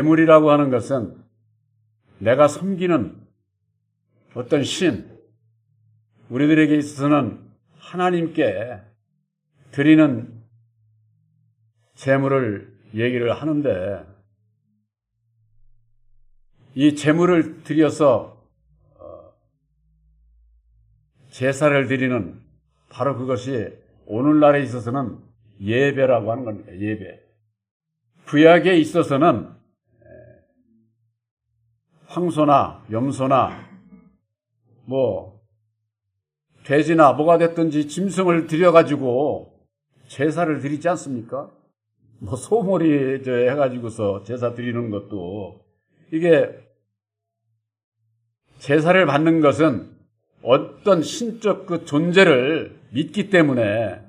재물이라고 하는 것은 내가 섬기는 어떤 신, 우리들에게 있어서는 하나님께 드리는 재물을 얘기를 하는데, 이 재물을 드려서 제사를 드리는 바로 그것이 오늘날에 있어서는 예배라고 하는 겁니다. 예배. 구약에 있어서는 황소나 염소나 돼지나 뭐가 됐든지 짐승을 들여가지고 제사를 드리지 않습니까? 소머리 해가지고서 제사 드리는 것도, 이게 제사를 받는 것은 어떤 신적 그 존재를 믿기 때문에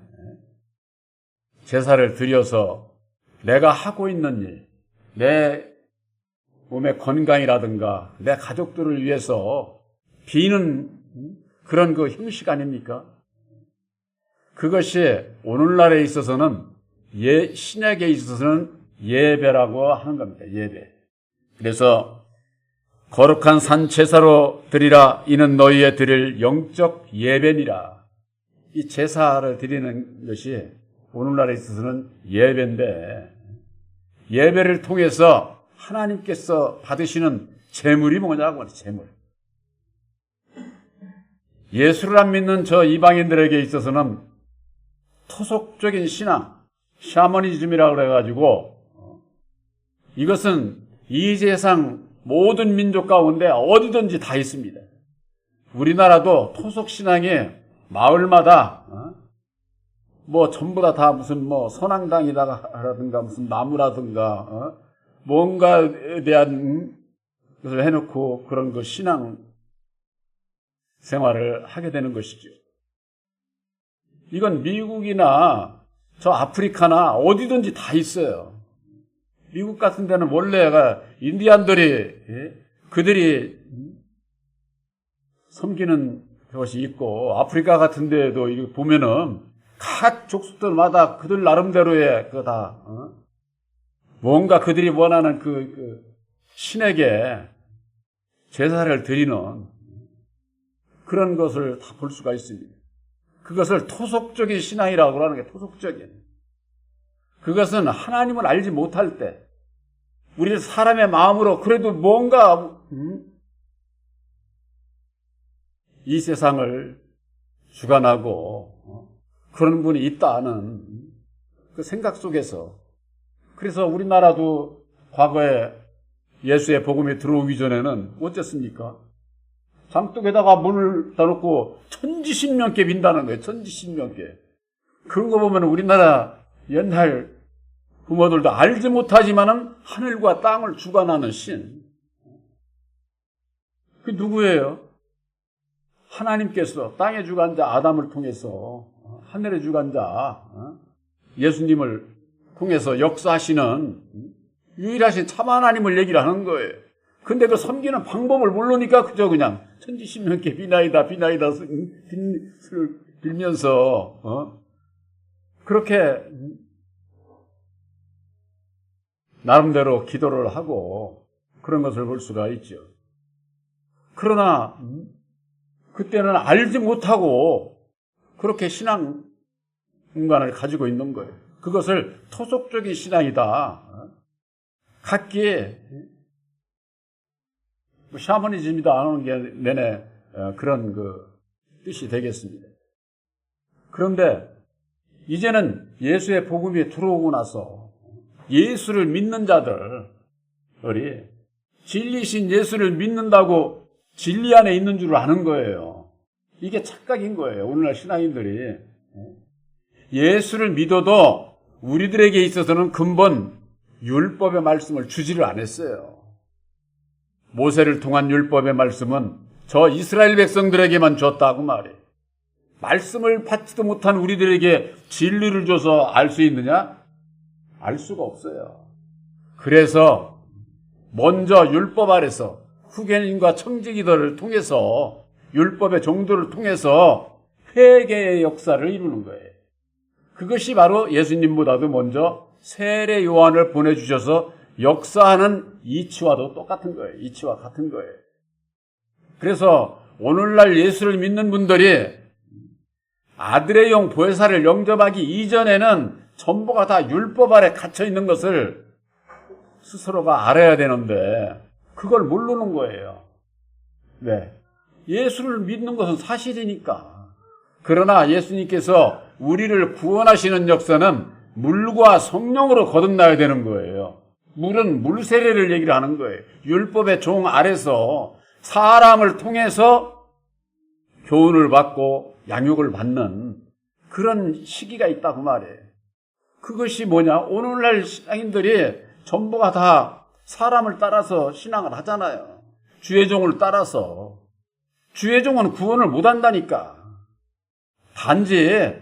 제사를 드려서 내가 하고 있는 일, 내 몸의 건강이라든가 내 가족들을 위해서 비는 그런 그 형식 아닙니까? 그것이 오늘날에 있어서는 신약에 있어서는 예배라고 하는 겁니다. 예배. 그래서 거룩한 산 제사로 드리라. 이는 너희의 드릴 영적 예배니라. 이 제사를 드리는 것이 오늘날에 있어서는 예배인데, 예배를 통해서 하나님께서 받으시는 제물이 뭐냐고. 제물. 예수를 안 믿는 저 이방인들에게 있어서는 토속적인 신앙, 샤머니즘이라고 그래가지고, 이것은 이 세상 모든 민족 가운데 어디든지 다 있습니다. 우리나라도 토속 신앙이 마을마다 전부 다 무슨 선앙당이라든가 무슨 나무라든가 뭔가에 대한 것을 해놓고 그런 그 신앙 생활을 하게 되는 것이죠. 이건 미국이나 저 아프리카나 어디든지 다 있어요. 미국 같은 데는 원래가 인디안들이 그들이 섬기는 것이 있고, 아프리카 같은 데도 보면은 각 족속들마다 그들 나름대로의 뭔가 그들이 원하는 그 신에게 제사를 드리는 그런 것을 다 볼 수가 있습니다. 그것을 토속적인 신앙이라고 하는 게 토속적인. 그것은 하나님을 알지 못할 때, 우리 사람의 마음으로 그래도 뭔가 이 세상을 주관하고 그런 분이 있다는 그 생각 속에서, 그래서 우리나라도 과거에 예수의 복음이 들어오기 전에는 어땠습니까? 장독에다가 물을 넣어놓고 천지신명께 빈다는 거예요. 천지신명께. 그런 거 보면 우리나라 옛날 부모들도 알지 못하지만은 하늘과 땅을 주관하는 신. 그 누구예요? 하나님께서 땅의 주관자 아담을 통해서, 하늘의 주관자 예수님을 통해서 역사하시는 유일하신 참 하나님을 얘기를 하는 거예요. 근데 그 섬기는 방법을 모르니까 그저 그냥 천지신명께 비나이다 빌면서 그렇게 나름대로 기도를 하고 그런 것을 볼 수가 있죠. 그러나 그때는 알지 못하고 그렇게 신앙 공간을 가지고 있는 거예요. 그것을 토속적인 신앙이다. 각기의 샤머니즘이다 하는 게 내내 그런 그 뜻이 되겠습니다. 그런데 이제는 예수의 복음이 들어오고 나서 예수를 믿는 자들이 진리신 예수를 믿는다고 진리 안에 있는 줄 아는 거예요. 이게 착각인 거예요. 오늘날 신앙인들이. 예수를 믿어도 우리들에게 있어서는 근본 율법의 말씀을 주지를 않았어요. 모세를 통한 율법의 말씀은 저 이스라엘 백성들에게만 줬다고 말해요. 말씀을 받지도 못한 우리들에게 진리를 줘서 알 수 있느냐? 알 수가 없어요. 그래서 먼저 율법 아래서 후견인과 청지기들을 통해서, 율법의 종들을 통해서 회개의 역사를 이루는 거예요. 그것이 바로 예수님보다도 먼저 세례 요한을 보내주셔서 역사하는 이치와도 똑같은 거예요. 이치와 같은 거예요. 그래서 오늘날 예수를 믿는 분들이 아들의 영 보혜사를 영접하기 이전에는 전부가 다 율법 아래 갇혀 있는 것을 스스로가 알아야 되는데 그걸 모르는 거예요. 왜? 예수를 믿는 것은 사실이니까. 그러나 예수님께서 우리를 구원하시는 역사는 물과 성령으로 거듭나야 되는 거예요. 물은 물 세례를 얘기를 하는 거예요. 율법의 종 아래서 사람을 통해서 교훈을 받고 양육을 받는 그런 시기가 있다고 말이에요. 그것이 뭐냐? 오늘날 신앙인들이 전부가 다 사람을 따라서 신앙을 하잖아요. 주의 종을 따라서. 주의 종은 구원을 못 한다니까. 단지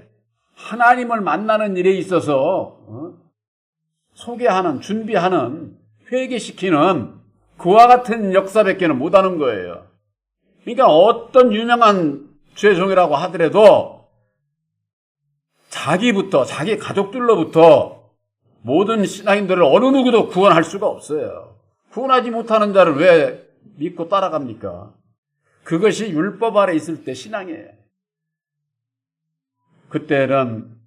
하나님을 만나는 일에 있어서 소개하는, 준비하는, 회개시키는 그와 같은 역사밖에는 못하는 거예요. 그러니까 어떤 유명한 주의 종이라고 하더라도 자기부터, 자기 가족들로부터 모든 신앙인들을 어느 누구도 구원할 수가 없어요. 구원하지 못하는 자를 왜 믿고 따라갑니까? 그것이 율법 아래 있을 때 신앙이에요. 그때는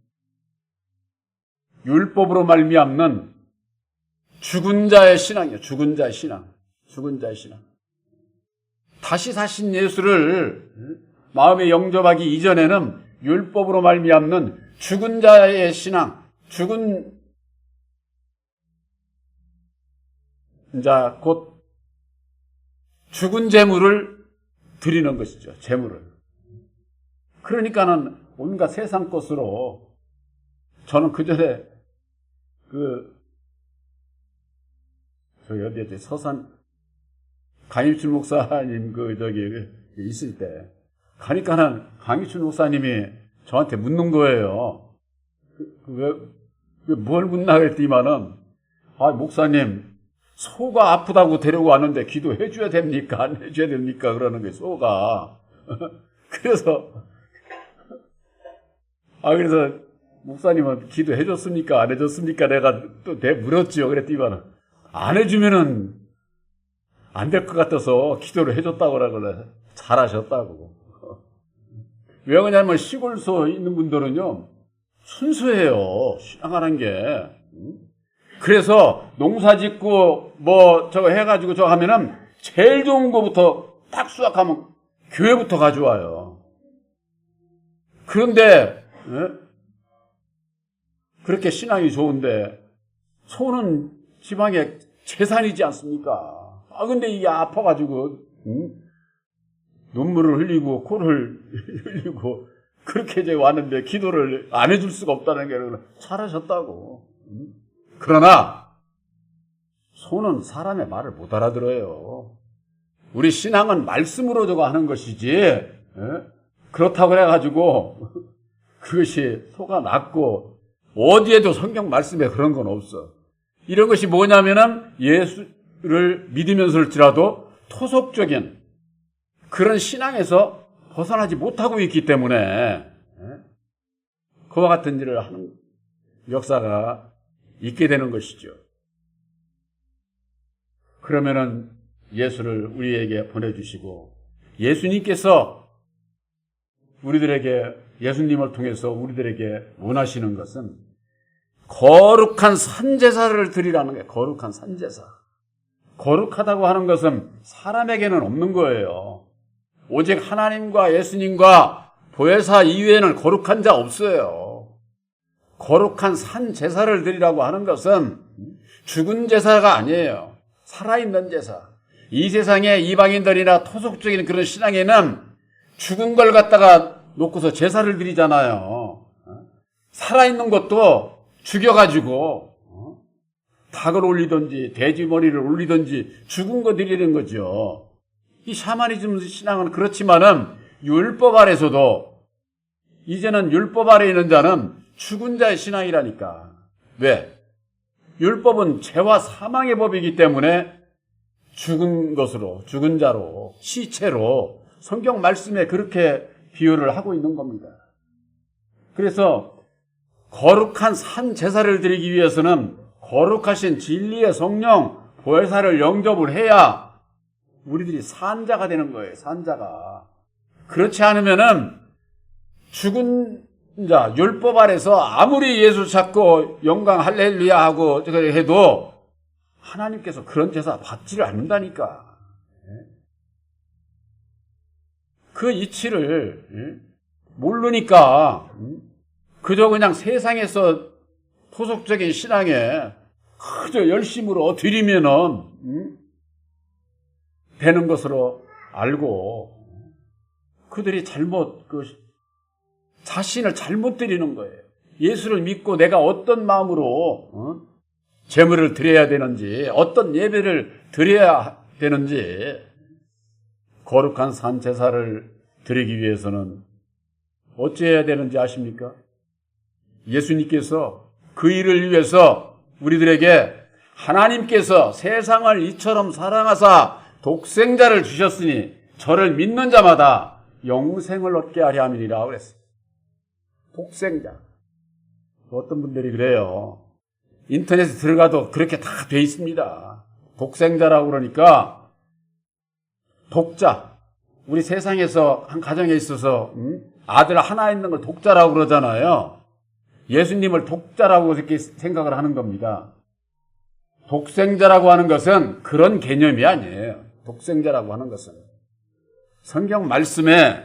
율법으로 말미암는 죽은 자의 신앙이에요. 죽은 자의 신앙. 죽은 자의 신앙. 다시 사신 예수를 마음에 영접하기 이전에는 율법으로 말미암는 죽은 자의 신앙, 죽은 자, 곧 죽은 재물을 드리는 것이죠. 재물을. 그러니까는 온갖 세상 것으로 저는 그전에 저기 어디였지? 서산 강희춘 목사님 있을 때 가니까는 강희춘 목사님이 저한테 묻는 거예요. 뭘 묻나 그랬더니만은 목사님 소가 아프다고 데리고 왔는데 기도해 줘야 됩니까? 안 해줘야 됩니까? 그러는 거예요. 소가. 그래서 목사님은 기도해 줬습니까? 안 해줬습니까? 내가 또 물었죠. 그랬더니만은 안 해주면은 안 될 것 같아서 기도를 해줬다고 그러길래 잘하셨다고. 왜 그러냐면 시골서 있는 분들은요 순수해요. 신앙하는 게. 그래서 농사 짓고 저거 해가지고 저거 하면은 제일 좋은 거부터 딱 수확하면 교회부터 가져와요. 그런데 그렇게 신앙이 좋은데 소는 지방의 재산이지 않습니까? 근데 이게 아파가지고 눈물을 흘리고 코를 흘리고 그렇게 이제 왔는데 기도를 안 해줄 수가 없다는 게 잘하셨다고. 그러나 소는 사람의 말을 못 알아들어요. 우리 신앙은 말씀으로 저거 하는 것이지 그렇다고 그래가지고 그것이 소가 낫고 어디에도 성경 말씀에 그런 건 없어. 이런 것이 뭐냐면은 예수를 믿으면서일지라도 토속적인 그런 신앙에서 벗어나지 못하고 있기 때문에 그와 같은 일을 하는 역사가 있게 되는 것이죠. 그러면은 예수를 우리에게 보내주시고 예수님께서 우리들에게 예수님을 통해서 우리들에게 원하시는 것은 거룩한 산제사를 드리라는 거예요. 거룩한 산제사. 거룩하다고 하는 것은 사람에게는 없는 거예요. 오직 하나님과 예수님과 보혜사 이외에는 거룩한 자 없어요. 거룩한 산제사를 드리라고 하는 것은 죽은 제사가 아니에요. 살아있는 제사. 이 세상의 이방인들이나 토속적인 그런 신앙에는 죽은 걸 갖다가 놓고서 제사를 드리잖아요. 살아있는 것도 죽여가지고 닭을 올리든지 돼지 머리를 올리든지 죽은 거 드리는 거죠. 이 샤머니즘 신앙은 그렇지만은 율법 아래서도 이제는 율법 아래 있는 자는 죽은 자의 신앙이라니까. 왜? 율법은 죄와 사망의 법이기 때문에 죽은 것으로, 죽은 자로, 시체로 성경 말씀에 그렇게 비유를 하고 있는 겁니다. 그래서 거룩한 산 제사를 드리기 위해서는 거룩하신 진리의 성령 보혜사를 영접을 해야 우리들이 산자가 되는 거예요. 산자가. 그렇지 않으면은 죽은 자 율법 아래서 아무리 예수 찾고 영광 할렐루야 하고 해도 하나님께서 그런 제사 받지를 않는다니까. 그 이치를 모르니까 그저 그냥 세상에서 토속적인 신앙에 그저 열심으로 드리면은 되는 것으로 알고 그들이 잘못 자신을 잘못 드리는 거예요. 예수를 믿고 내가 어떤 마음으로 제물을 드려야 되는지, 어떤 예배를 드려야 되는지, 거룩한 산 제사를 드리기 위해서는 어찌해야 되는지 아십니까? 예수님께서 그 일을 위해서 우리들에게 하나님께서 세상을 이처럼 사랑하사 독생자를 주셨으니 저를 믿는 자마다 영생을 얻게 하려 함이니라 그랬어요. 독생자. 어떤 분들이 그래요. 인터넷에 들어가도 그렇게 다 돼 있습니다. 독생자라고 그러니까 독자. 우리 세상에서 한 가정에 있어서 아들 하나 있는 걸 독자라고 그러잖아요. 예수님을 독자라고 이렇게 생각을 하는 겁니다. 독생자라고 하는 것은 그런 개념이 아니에요. 독생자라고 하는 것은 성경 말씀에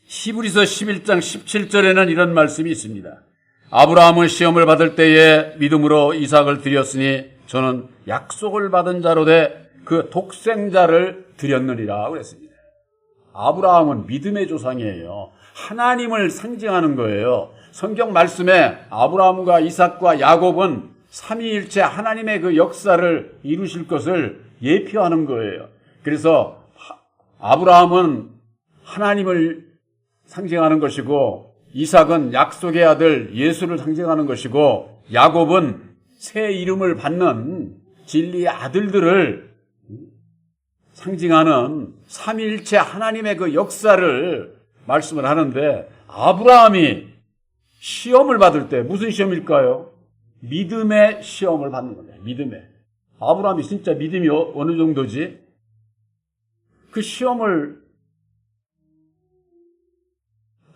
히브리서 11장 17절에는 이런 말씀이 있습니다. 아브라함은 시험을 받을 때에 믿음으로 이삭을 드렸으니 저는 약속을 받은 자로 돼 그 독생자를 드렸느니라 그랬습니다. 아브라함은 믿음의 조상이에요. 하나님을 상징하는 거예요. 성경 말씀에 아브라함과 이삭과 야곱은 삼위일체 하나님의 그 역사를 이루실 것을 예표하는 거예요. 그래서 아브라함은 하나님을 상징하는 것이고 이삭은 약속의 아들 예수를 상징하는 것이고 야곱은 새 이름을 받는 진리의 아들들을 상징하는 삼위일체 하나님의 그 역사를 말씀을 하는데 아브라함이 시험을 받을 때 무슨 시험일까요? 믿음의 시험을 받는 겁니다. 믿음의. 아브라함이 진짜 믿음이 어느 정도지? 그 시험을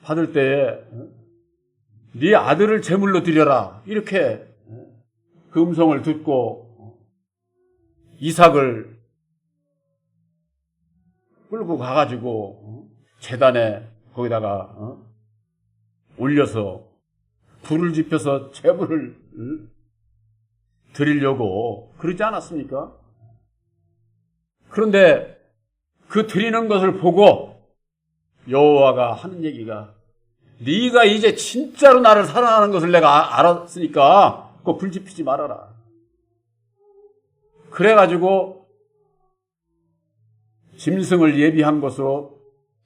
받을 때에 네 아들을 제물로 드려라. 이렇게 그 음성을 듣고 이삭을 끌고 가가지고 제단에 거기다가 올려서 불을 지펴서 제물을 드리려고 그러지 않았습니까? 그런데 그 드리는 것을 보고 여호와가 하는 얘기가 네가 이제 진짜로 나를 사랑하는 것을 내가 알았으니까 그거 불 지피지 말아라. 그래가지고 짐승을 예비한 것으로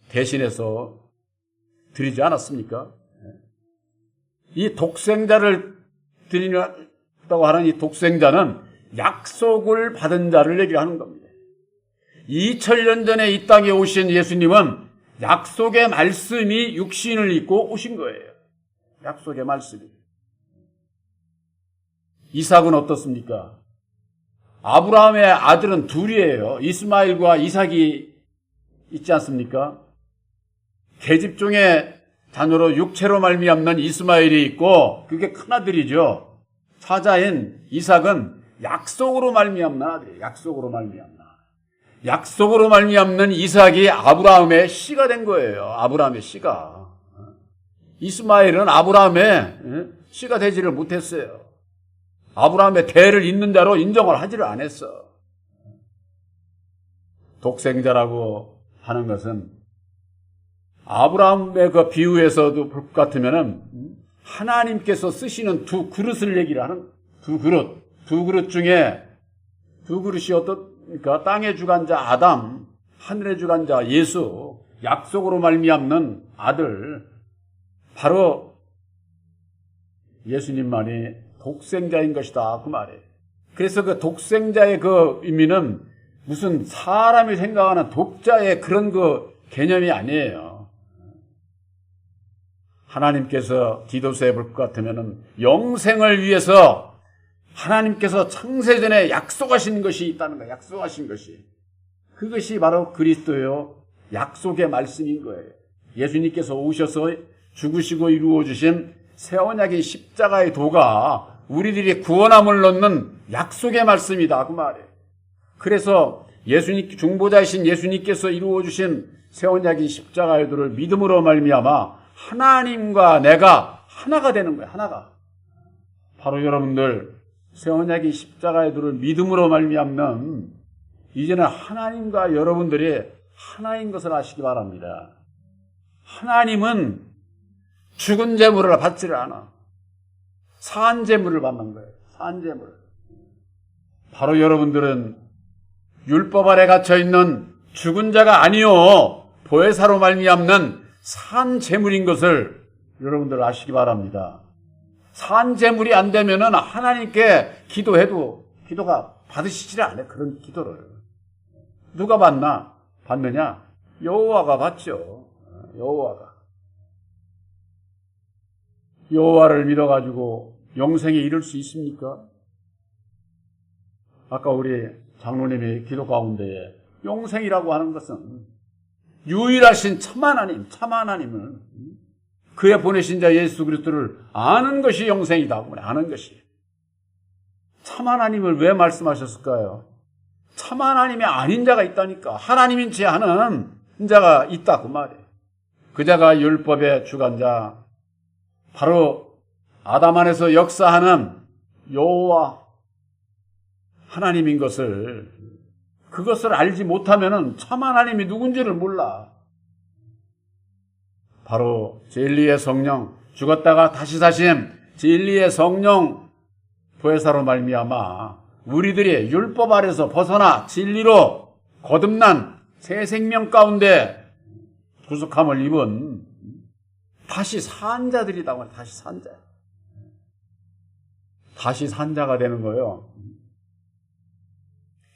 대신해서 드리지 않았습니까? 이 독생자를 드린다고 하는 이 독생자는 약속을 받은 자를 얘기하는 겁니다. 2000년 전에 이 땅에 오신 예수님은 약속의 말씀이 육신을 입고 오신 거예요. 약속의 말씀이. 이삭은 어떻습니까? 아브라함의 아들은 둘이에요. 이스마엘과 이삭이 있지 않습니까? 계집종의 자녀로 육체로 말미암는 이스마엘이 있고 그게 큰아들이죠. 사자인 이삭은 약속으로 말미암는 아들이에요. 약속으로 말미암는. 약속으로 말미암는 이삭이 아브라함의 씨가 된 거예요. 아브라함의 씨가. 이스마엘은 아브라함의 씨가 되지를 못했어요. 아브라함의 대를 잇는 자로 인정을 하지를 않았어. 독생자라고 하는 것은 아브라함의 그 비유에서도 볼 것 같으면은 하나님께서 쓰시는 두 그릇을 얘기를 하는 두 그릇 중에 두 그릇이 어떻습니까? 땅의 주관자 아담, 하늘의 주관자 예수, 약속으로 말미암는 아들, 바로 예수님만이 독생자인 것이다 그 말이에요. 그래서 그 독생자의 그 의미는 무슨 사람이 생각하는 독자의 그런 그 개념이 아니에요. 하나님께서 디도서에 볼 것 같으면 영생을 위해서 하나님께서 창세전에 약속하신 것이 있다는 거예요. 약속하신 것이. 그것이 바로 그리스도요 약속의 말씀인 거예요. 예수님께서 오셔서 죽으시고 이루어주신 새 언약의 십자가의 도가 우리들이 구원함을 얻는 약속의 말씀이다 그 말이에요. 그래서 예수님 중보자이신 예수님께서 이루어주신 새 언약의 십자가의 도를 믿음으로 말미암아 하나님과 내가 하나가 되는 거예요. 하나가. 바로 여러분들 새 언약의 십자가의 도를 믿음으로 말미암는 이제는 하나님과 여러분들이 하나인 것을 아시기 바랍니다. 하나님은 죽은 제물을 받지를 않아. 산 제물을 받는 거예요. 산 제물. 바로 여러분들은 율법 아래 갇혀 있는 죽은 자가 아니요 보혜사로 말미암는 산 제물인 것을 여러분들 아시기 바랍니다. 산 제물이 안 되면은 하나님께 기도해도 기도가 받으시질 않아요. 그런 기도를. 누가 받나? 받느냐? 여호와가 받죠. 여호와가. 여호와를 믿어가지고 영생에 이를 수 있습니까? 아까 우리 장로님이 기도 가운데에 영생이라고 하는 것은 유일하신 참 하나님, 참 하나님을 그의 보내신 자 예수 그리스도를 아는 것이 영생이다. 아는 것이. 참 하나님을 왜 말씀하셨을까요? 참 하나님이 아닌 자가 있다니까. 하나님인 체 아는 자가 있다 그 말이에요. 그 자가 율법의 주관자, 바로 아담 안에서 역사하는 여호와 하나님인 것을, 그것을 알지 못하면은 참 하나님이 누군지를 몰라. 바로 진리의 성령, 죽었다가 다시 사심, 진리의 성령 보혜사로 말미암아 우리들이 율법 아래서 벗어나 진리로 거듭난 새 생명 가운데 구속함을 입은 다시 산 자들이다. 다시 산 자. 다시 산 자가 되는 거예요.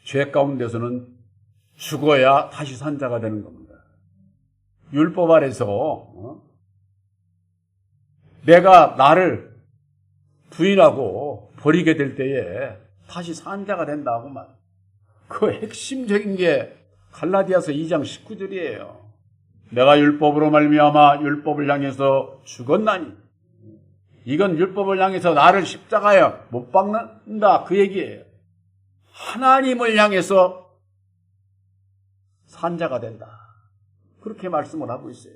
죄 가운데서는 죽어야 다시 산 자가 되는 겁니다. 율법 아래서 내가 나를 부인하고 버리게 될 때에 다시 산 자가 된다고 말. 그 핵심적인 게 갈라디아서 2장 19절이에요. 내가 율법으로 말미암아 율법을 향해서 죽었나니. 이건 율법을 향해서 나를 십자가에 못 박는다 그 얘기예요. 하나님을 향해서 산자가 된다. 그렇게 말씀을 하고 있어요.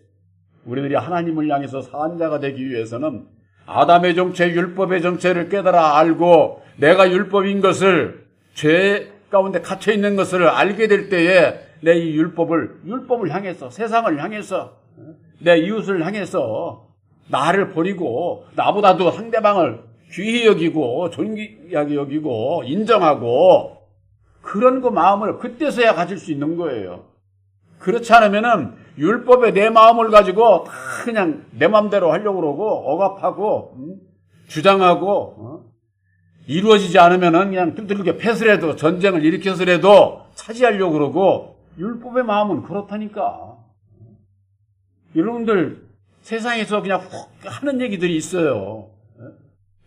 우리들이 하나님을 향해서 산자가 되기 위해서는 아담의 정체, 율법의 정체를 깨달아 알고 내가 율법인 것을, 죄 가운데 갇혀 있는 것을 알게 될 때에 내 이 율법을 향해서, 세상을 향해서, 내 이웃을 향해서 나를 버리고 나보다도 상대방을 귀히 여기고 존귀하게 여기고 인정하고 그런 그 마음을 그때서야 가질 수 있는 거예요. 그렇지 않으면은 율법에 내 마음을 가지고 다 그냥 내 마음대로 하려고 그러고 억압하고 주장하고 이루어지지 않으면은 그냥 뚫뚫게 패스라도 전쟁을 일으켜서라도 차지하려고 그러고 율법의 마음은 그렇다니까. 여러분들 세상에서 그냥 훅 하는 얘기들이 있어요.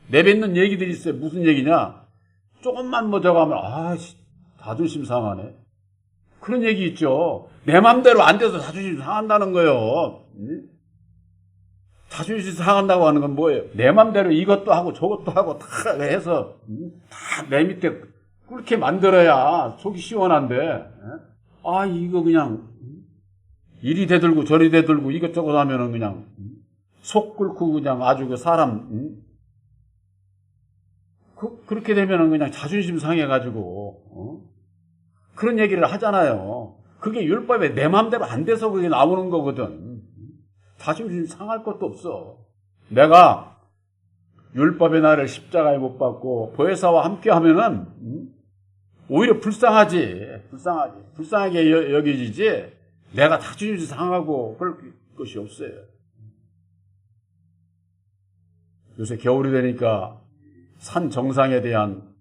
내뱉는 얘기들이 있어요. 무슨 얘기냐? 조금만 뭐 저거 하면 자존심 상하네. 그런 얘기 있죠. 내 맘대로 안 돼서 자존심 상한다는 거예요. 자존심 상한다고 하는 건 뭐예요? 내 맘대로 이것도 하고 저것도 하고 다 해서 다 내 밑에 꿇게 만들어야 속이 시원한데 이거 그냥 이리 대들고 저리 대들고 이것저것 하면은 그냥 속 끓고 그냥 아주 그 사람 그렇게 되면은 그냥 자존심 상해가지고 그런 얘기를 하잖아요. 그게 율법에 내 마음대로 안 돼서 그게 나오는 거거든. 자존심 상할 것도 없어. 내가 율법의 나를 십자가에 못 박고 보혜사와 함께 하면은 오히려 불쌍하게 여겨지지. 내가 자존심 상하고 그럴 것이 없어요. 요새 겨울이 되니까 산 정상에 대한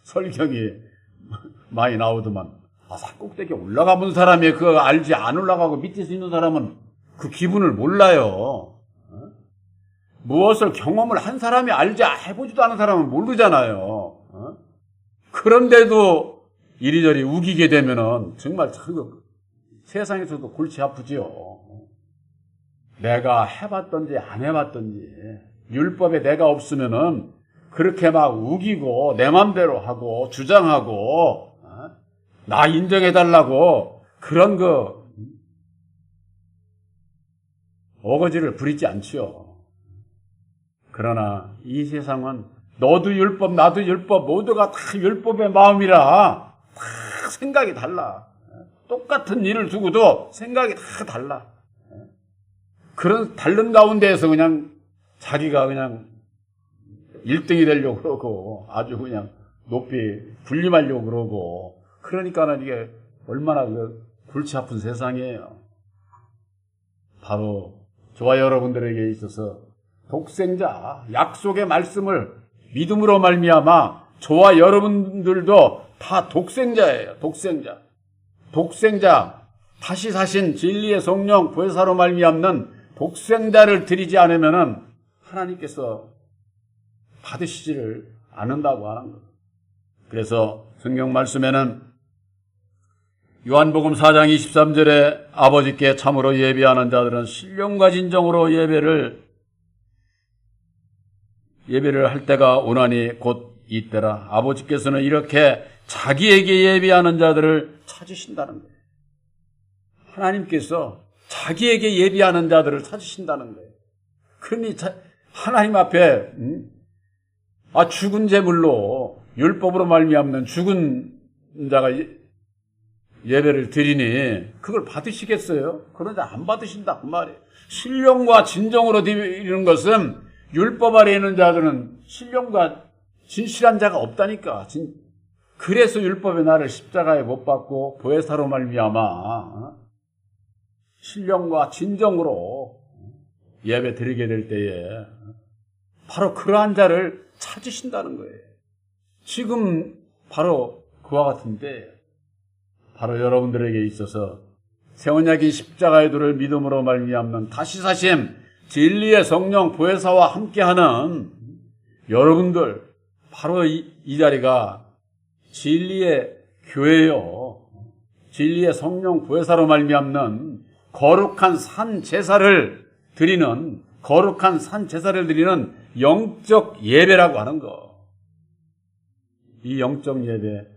설경이 많이 나오더만. 산 꼭대기에 올라가 본 사람이 그거 알지 안 올라가고 밑에서 있는 사람은 그 기분을 몰라요. 무엇을 경험을 한 사람이 알지 해보지도 않은 사람은 모르잖아요. 그런데도 이리저리 우기게 되면은 정말 세상에서도 골치 아프지요. 내가 해봤던지 안 해봤던지 율법에 내가 없으면은 그렇게 막 우기고 내 맘대로 하고 주장하고 나 인정해달라고 그런 어거지를 부리지 않지요. 그러나 이 세상은 너도 율법 나도 율법 모두가 다 율법의 마음이라 다 생각이 달라. 똑같은 일을 두고도 생각이 다 달라. 그런 다른 가운데에서 그냥 자기가 그냥 1등이 되려고 그러고 아주 그냥 높이 군림하려고 그러고 그러니까는 이게 얼마나 골치 아픈 세상이에요. 바로 저와 여러분들에게 있어서 독생자 약속의 말씀을 믿음으로 말미암아 저와 여러분들도 다 독생자예요. 독생자 다시 사신 진리의 성령 보혜사로 말미암는 독생자를 드리지 않으면은 하나님께서 받으시지를 않는다고 하는 거예요. 그래서 성경 말씀에는 요한복음 4장 23절에 아버지께 참으로 예배하는 자들은 신령과 진정으로 예배를 할 때가 오나니 곧 이때라. 아버지께서는 이렇게 자기에게 예배하는 자들을 찾으신다는 거예요. 하나님께서 자기에게 예배하는 자들을 찾으신다는 거예요. 그러니 하나님 앞에 죽은 제물로 율법으로 말미암는 죽은 자가 예배를 드리니 그걸 받으시겠어요? 그러지 안 받으신다 그 말이에요. 신령과 진정으로 드리는 것은 율법 아래에 있는 자들은 신령과 진실한 자가 없다니까. 그래서 율법의 나를 십자가에 못 박고 보혜사로 말미암아 신령과 진정으로 예배 드리게 될 때에 바로 그러한 자를 찾으신다는 거예요. 지금 바로 그와 같은데 바로 여러분들에게 있어서 새 언약인 십자가의 도를 믿음으로 말미암는 다시 사심 진리의 성령 보혜사와 함께하는 여러분들 바로 이 자리가 진리의 교회요. 진리의 성령 보혜사로 말미암는 거룩한 산 제사를 드리는 영적 예배라고 하는 거. 이 영적 예배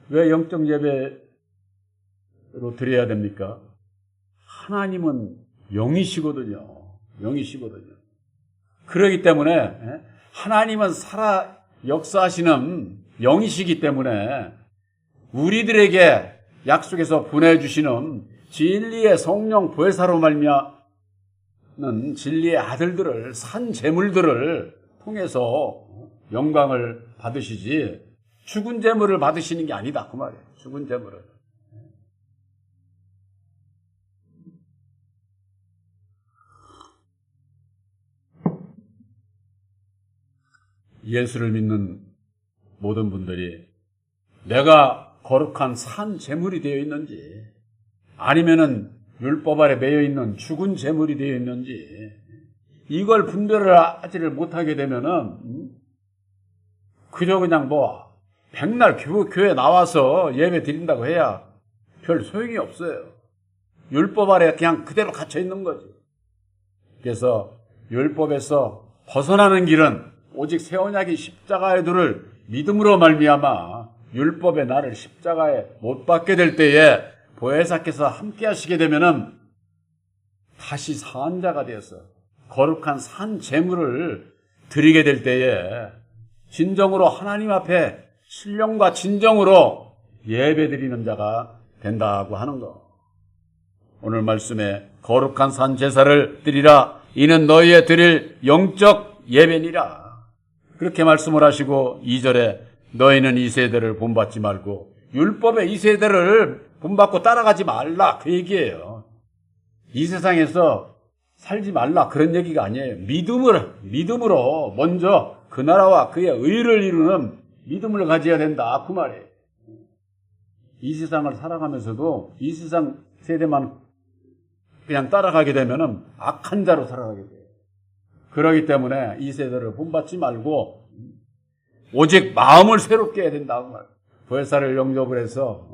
왜 영적 예배로 드려야 됩니까? 하나님은 영이시거든요. 그렇기 때문에 하나님은 살아 역사하시는 영이시기 때문에 우리들에게 약속해서 보내주시는 진리의 성령 보혜사로 말미암는 진리의 아들들을 산 제물들을 통해서 영광을 받으시지 죽은 제물을 받으시는 게 아니다 그 말이에요. 죽은 제물을. 예수를 믿는 모든 분들이 내가 거룩한 산 제물이 되어 있는지 아니면은 율법 아래 매여 있는 죽은 제물이 되어 있는지 이걸 분별을 하지를 못하게 되면은 그저 그냥 백날 교회 나와서 예배 드린다고 해야 별 소용이 없어요. 율법 아래 그냥 그대로 갇혀 있는 거지. 그래서 율법에서 벗어나는 길은 오직 새 언약의 십자가의 도를 믿음으로 말미암아 율법의 나를 십자가에 못 박게 될 때에 보혜사께서 함께 하시게 되면은 다시 사한 자가 되어서 거룩한 산 제물을 드리게 될 때에 진정으로 하나님 앞에 신령과 진정으로 예배 드리는 자가 된다고 하는 거. 오늘 말씀에 거룩한 산 제사를 드리라 이는 너희의 드릴 영적 예배니라. 그렇게 말씀을 하시고 2절에 너희는 이 세대를 본받지 말고 율법의 이 세대를 본받고 따라가지 말라 그 얘기예요. 이 세상에서 살지 말라 그런 얘기가 아니에요. 믿음으로 먼저 그 나라와 그의 의를 이루는 믿음을 가져야 된다 그 말이에요. 이 세상을 살아가면서도 이 세상 세대만 그냥 따라가게 되면은 악한 자로 살아가게 돼요. 그러기 때문에 이 세대를 본받지 말고 오직 마음을 새롭게 해야 된다고 말이에요. 보혜사를 영접을 해서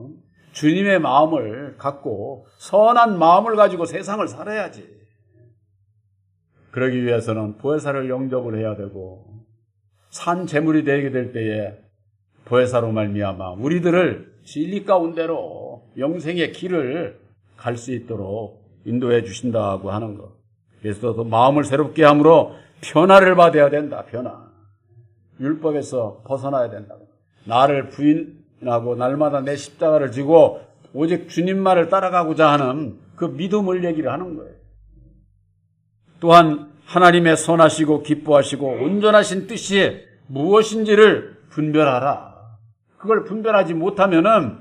주님의 마음을 갖고 선한 마음을 가지고 세상을 살아야지. 그러기 위해서는 보혜사를 영접을 해야 되고 산 제물이 되게 될 때에 보혜사로 말미암아 우리들을 진리 가운데로 영생의 길을 갈 수 있도록 인도해 주신다고 하는 것. 그래서 또 마음을 새롭게 함으로 변화를 받아야 된다. 변화. 율법에서 벗어나야 된다. 나를 부인하고 날마다 내 십자가를 지고 오직 주님만을 따라가고자 하는 그 믿음을 얘기를 하는 거예요. 또한 하나님의 선하시고 기뻐하시고 온전하신 뜻이 무엇인지를 분별하라. 그걸 분별하지 못하면은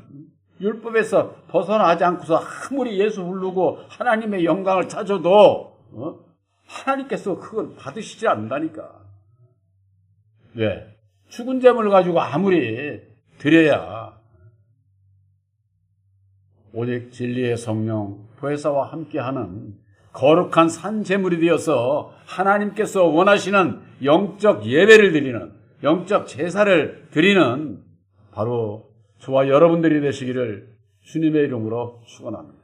율법에서 벗어나지 않고서 아무리 예수 부르고 하나님의 영광을 찾아도 하나님께서 그걸 받으시지 않는다니까. 왜? 죽은 재물을 가지고 아무리 드려야 오직 진리의 성령 보혜사와 함께하는 거룩한 산 제물이 되어서 하나님께서 원하시는 영적 예배를 드리는 영적 제사를 드리는 바로 저와 여러분들이 되시기를 주님의 이름으로 축원합니다.